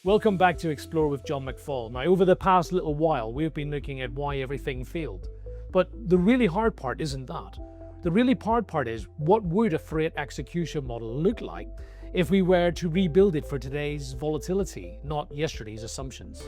Welcome back to Explore with John McFall. Now, over the past little while, we've been looking at why everything failed. But the really hard part isn't that. The really hard part is, what would a freight execution model look like if we were to rebuild it for today's volatility, not yesterday's assumptions?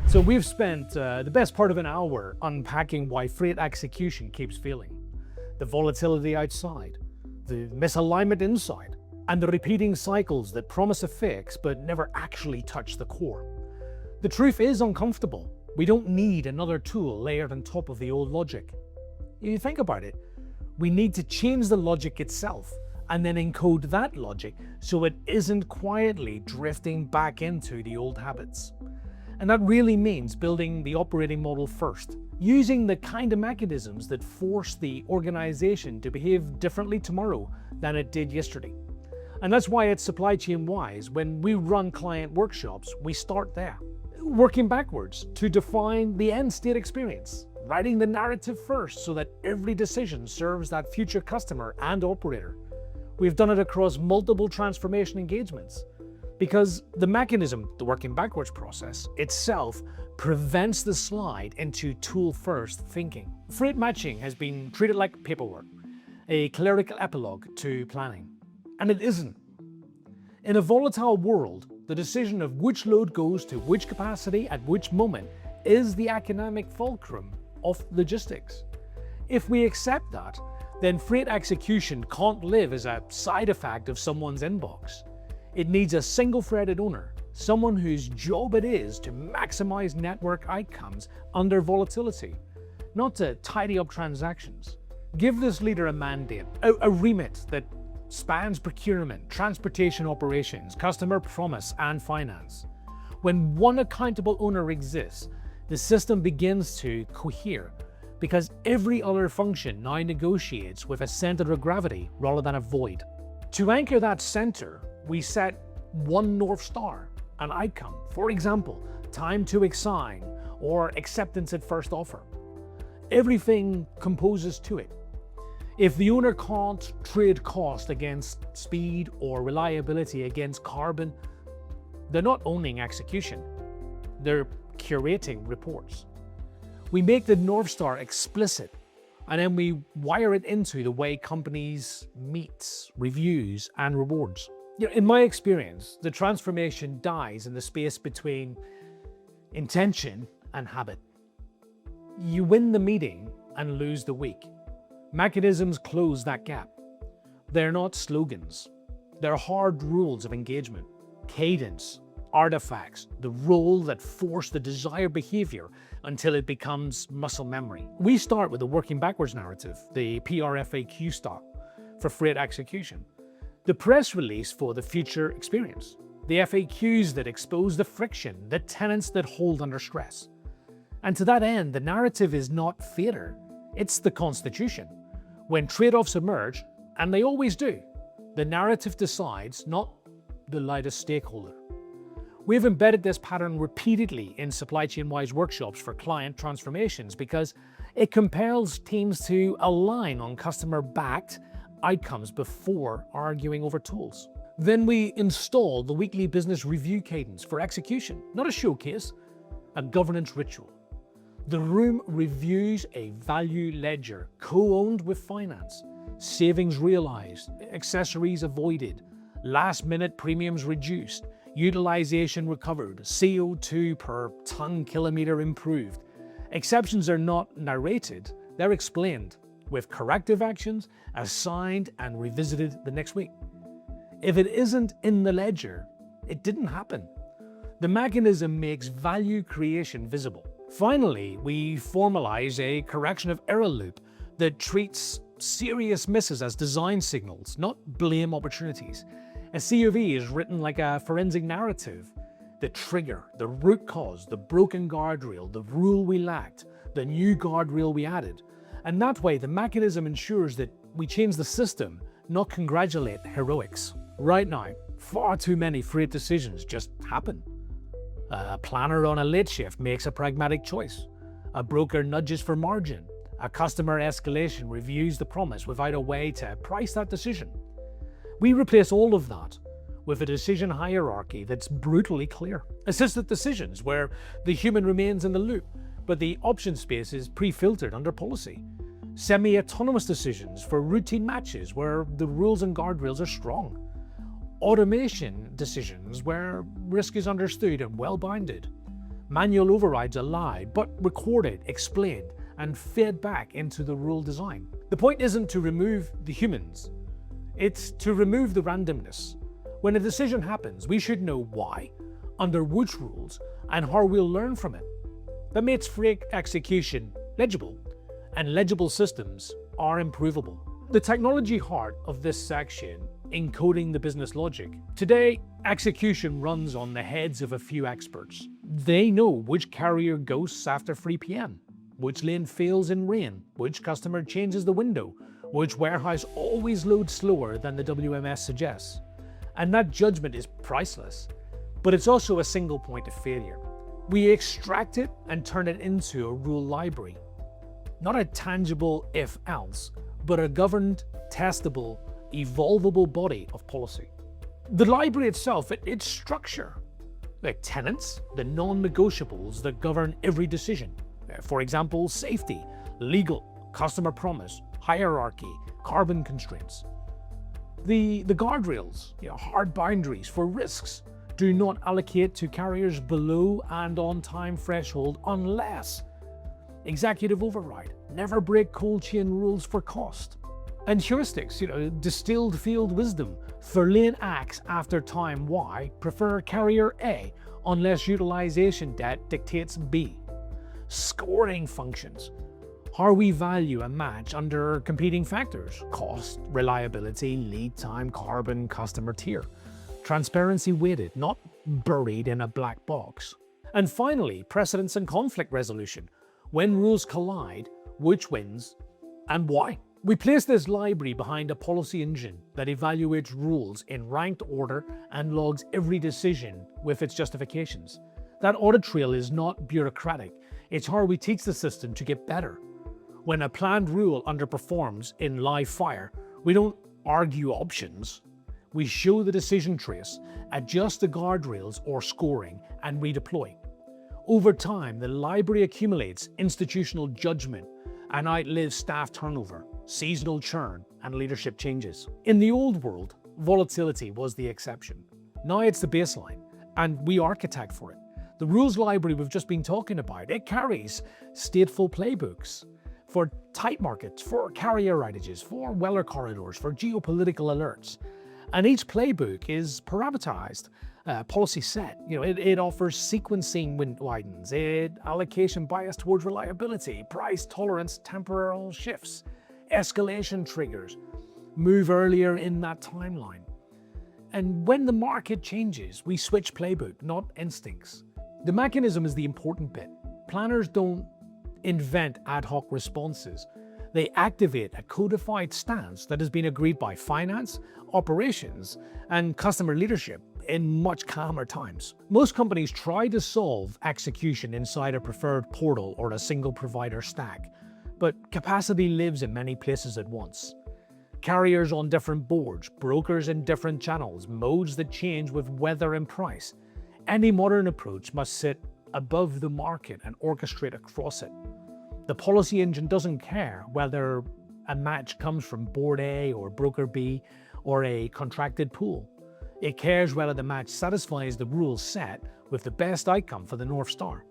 So we've spent the best part of an hour unpacking why freight execution keeps failing. The volatility outside, the misalignment inside, and the repeating cycles that promise a fix but never actually touch the core. The truth is uncomfortable. We don't need another tool layered on top of the old logic. If you think about it, we need to change the logic itself and then encode that logic so it isn't quietly drifting back into the old habits. And that really means building the operating model first, using the kind of mechanisms that force the organization to behave differently tomorrow than it did yesterday. And that's why at Supply Chain Wise, when we run client workshops, we start there, working backwards to define the end state experience, writing the narrative first so that every decision serves that future customer and operator. We've done it across multiple transformation engagements, because the mechanism, the working backwards process itself, prevents the slide into tool-first thinking. Freight matching has been treated like paperwork, a clerical epilogue to planning. And it isn't. In a volatile world, the decision of which load goes to which capacity at which moment is the economic fulcrum of logistics. If we accept that, then freight execution can't live as a side effect of someone's inbox. It needs a single-threaded owner, someone whose job it is to maximize network outcomes under volatility, not to tidy up transactions. Give this leader a mandate, a remit that spans procurement, transportation operations, customer promise, and finance. When one accountable owner exists, the system begins to cohere, because every other function now negotiates with a center of gravity rather than a void. To anchor that center, we set one North Star, an outcome. For example, time to assign or acceptance at first offer. Everything composes to it. If the owner can't trade cost against speed or reliability against carbon, they're not owning execution, they're curating reports. We make the North Star explicit, and then we wire it into the way companies meet, reviews, and rewards. In my experience, the transformation dies in the space between intention and habit. You win the meeting and lose the week. Mechanisms close that gap. They're not slogans. They're hard rules of engagement, cadence, artifacts, the role that force the desired behavior until it becomes muscle memory. We start with the working backwards narrative, the PRFAQ stock for freight execution, the press release for the future experience, the FAQs that expose the friction, the tenets that hold under stress. And to that end, the narrative is not theatre, it's the Constitution. When trade-offs emerge, and they always do, the narrative decides, not the loudest stakeholder. We've embedded this pattern repeatedly in Supply Chain Wise workshops for client transformations because it compels teams to align on customer-backed outcomes before arguing over tools. Then we install the weekly business review cadence for execution, not a showcase, a governance ritual. The room reviews a value ledger co-owned with finance, savings realized, accessories avoided, last-minute premiums reduced, utilization recovered, CO2 per ton kilometer improved. Exceptions are not narrated, they're explained, with corrective actions assigned and revisited the next week. If it isn't in the ledger, it didn't happen. The mechanism makes value creation visible. Finally, we formalize a correction of error loop that treats serious misses as design signals, not blame opportunities. A COV is written like a forensic narrative. The trigger, the root cause, the broken guardrail, the rule we lacked, the new guardrail we added. And that way, the mechanism ensures that we change the system, not congratulate heroics. Right now, far too many freight decisions just happen. A planner on a late shift makes a pragmatic choice. A broker nudges for margin. A customer escalation reviews the promise without a way to price that decision. We replace all of that with a decision hierarchy that's brutally clear. Assisted decisions where the human remains in the loop, but the option space is pre-filtered under policy. Semi-autonomous decisions for routine matches where the rules and guardrails are strong. Automation decisions where risk is understood and well-bounded. Manual overrides allowed, but recorded, explained, and fed back into the rule design. The point isn't to remove the humans, it's to remove the randomness. When a decision happens, we should know why, under which rules, and how we'll learn from it. That makes freight execution legible, and legible systems are improvable. The technology heart of this section, encoding the business logic. Today, execution runs on the heads of a few experts. They know which carrier ghosts after 3 p.m., which lane fails in rain, which customer changes the window, which warehouse always loads slower than the WMS suggests. And that judgment is priceless, but it's also a single point of failure. We extract it and turn it into a rule library. Not a tangible if-else, but a governed, testable, evolvable body of policy. The library itself, its structure, like tenets, the non-negotiables that govern every decision. For example, safety, legal, customer promise, hierarchy, carbon constraints. The guardrails, hard boundaries for risks, do not allocate to carriers below and on time threshold unless executive override, never break cold chain rules for cost. And heuristics, distilled field wisdom, for lane X after time Y, prefer carrier A unless utilization debt dictates B. Scoring functions, how we value a match under competing factors, cost, reliability, lead time, carbon, customer tier. Transparency weighted, not buried in a black box. And finally, precedence and conflict resolution. When rules collide, which wins and why? We place this library behind a policy engine that evaluates rules in ranked order and logs every decision with its justifications. That audit trail is not bureaucratic, it's how we teach the system to get better. When a planned rule underperforms in live fire, we don't argue options. We show the decision trace, adjust the guardrails or scoring, and redeploy. Over time, the library accumulates institutional judgment and outlives staff turnover, seasonal churn, and leadership changes. In the old world, volatility was the exception. Now it's the baseline, and we architect for it. The rules library we've just been talking about, it carries stateful playbooks for tight markets, for carrier outages, for weather corridors, for geopolitical alerts. And each playbook is parameterized, policy set. It offers sequencing widens, allocation bias towards reliability, price tolerance, temporal shifts, escalation triggers, move earlier in that timeline. And when the market changes, we switch playbook, not instincts. The mechanism is the important bit. Planners don't invent ad hoc responses. They activate a codified stance that has been agreed by finance, operations, and customer leadership in much calmer times. Most companies try to solve execution inside a preferred portal or a single provider stack, but capacity lives in many places at once. Carriers on different boards, brokers in different channels, modes that change with weather and price. Any modern approach must sit above the market and orchestrate across it. The policy engine doesn't care whether a match comes from board A or broker B or a contracted pool. It cares whether the match satisfies the rules set with the best outcome for the North Star.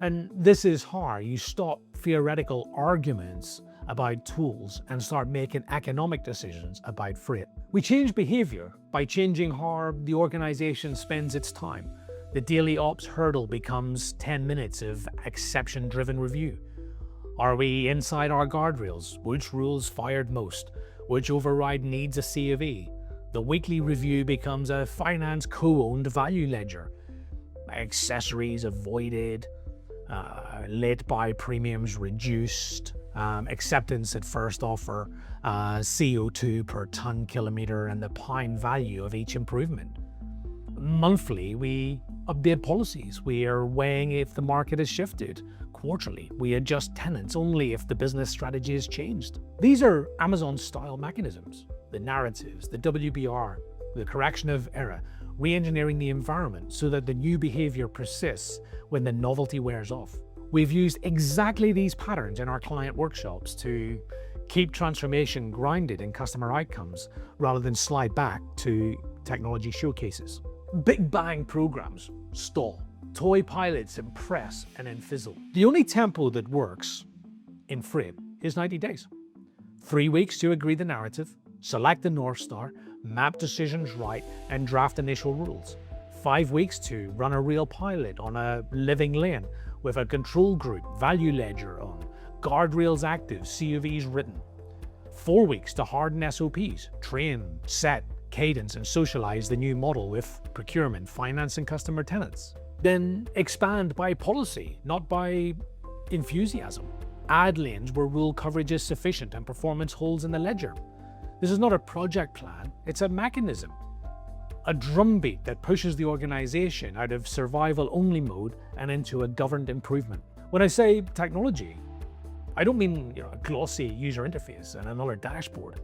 And this is how you stop theoretical arguments about tools and start making economic decisions about freight. We change behavior by changing how the organization spends its time. The daily ops hurdle becomes 10 minutes of exception-driven review. Are we inside our guardrails? Which rules fired most? Which override needs a C of E? The weekly review becomes a finance co-owned value ledger. Accessories avoided, late buy premiums reduced, acceptance at first offer, CO2 per ton kilometer, and the pound value of each improvement. Monthly, we update policies. We are weighing if the market has shifted. Quarterly, we adjust tenants only if the business strategy has changed. These are Amazon-style mechanisms. The narratives, the WBR, the correction of error, re-engineering the environment so that the new behavior persists when the novelty wears off. We've used exactly these patterns in our client workshops to keep transformation grounded in customer outcomes rather than slide back to technology showcases. Big bang programs stall. Toy pilots impress and then fizzle. The only tempo that works in Freight is 90 days. 3 weeks to agree the narrative, select the North Star, map decisions right, and draft initial rules. 5 weeks to run a real pilot on a living lane with a control group, value ledger on, guardrails active, COVs written. 4 weeks to harden SOPs, train, set, cadence, and socialize the new model with procurement, finance, and customer tenants. Then expand by policy, not by enthusiasm. Add lanes where rule coverage is sufficient and performance holds in the ledger. This is not a project plan, it's a mechanism. A drumbeat that pushes the organization out of survival-only mode and into a governed improvement. When I say technology, I don't mean a glossy user interface and another dashboard.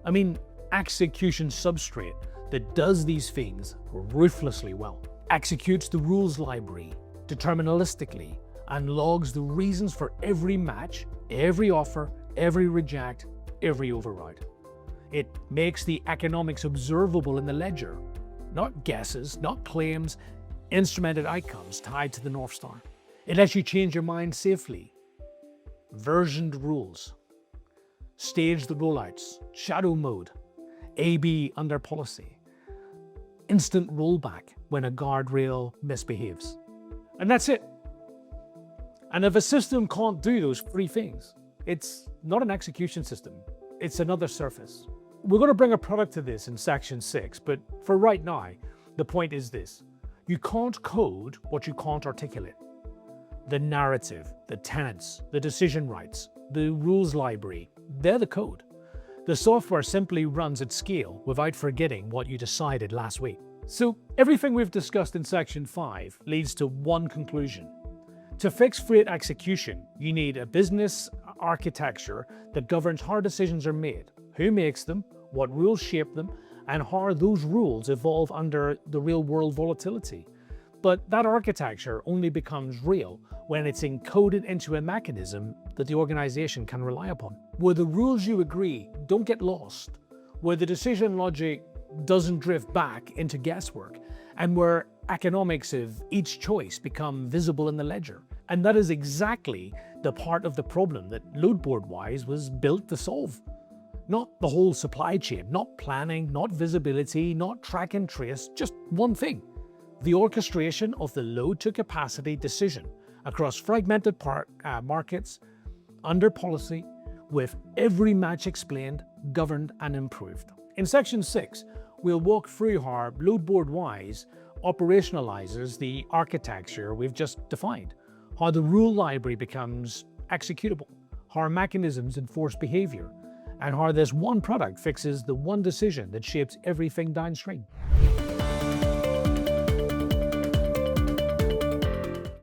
I mean execution substrate that does these things ruthlessly well. Executes the rules library deterministically and logs the reasons for every match, every offer, every reject, every override. It makes the economics observable in the ledger, not guesses, not claims, instrumented outcomes tied to the North Star. It lets you change your mind safely. Versioned rules, staged rollouts, shadow mode, A/B under policy, instant rollback when a guardrail misbehaves. And that's it. And if a system can't do those 3 things, it's not an execution system, it's another surface. We're going to bring a product to this in section 6, but for right now, the point is this. You can't code what you can't articulate. The narrative, the tenets, the decision rights, the rules library, they're the code. The software simply runs at scale without forgetting what you decided last week. So everything we've discussed in section 5 leads to one conclusion. To fix Freight execution, you need a business architecture that governs how decisions are made, who makes them, what rules shape them, and how those rules evolve under the real-world volatility. But that architecture only becomes real when it's encoded into a mechanism that the organization can rely upon, where the rules you agree don't get lost, where the decision logic doesn't drift back into guesswork, and where economics of each choice become visible in the ledger. And that is exactly the part of the problem that LoadBoardWise was built to solve. Not the whole supply chain, not planning, not visibility, not track and trace, just one thing. The orchestration of the load to capacity decision across fragmented markets, under policy, with every match explained, governed, and improved. In section 6, we'll walk through how LoadBoardWise operationalizes the architecture we've just defined, how the rule library becomes executable, how our mechanisms enforce behavior, and how this one product fixes the one decision that shapes everything downstream.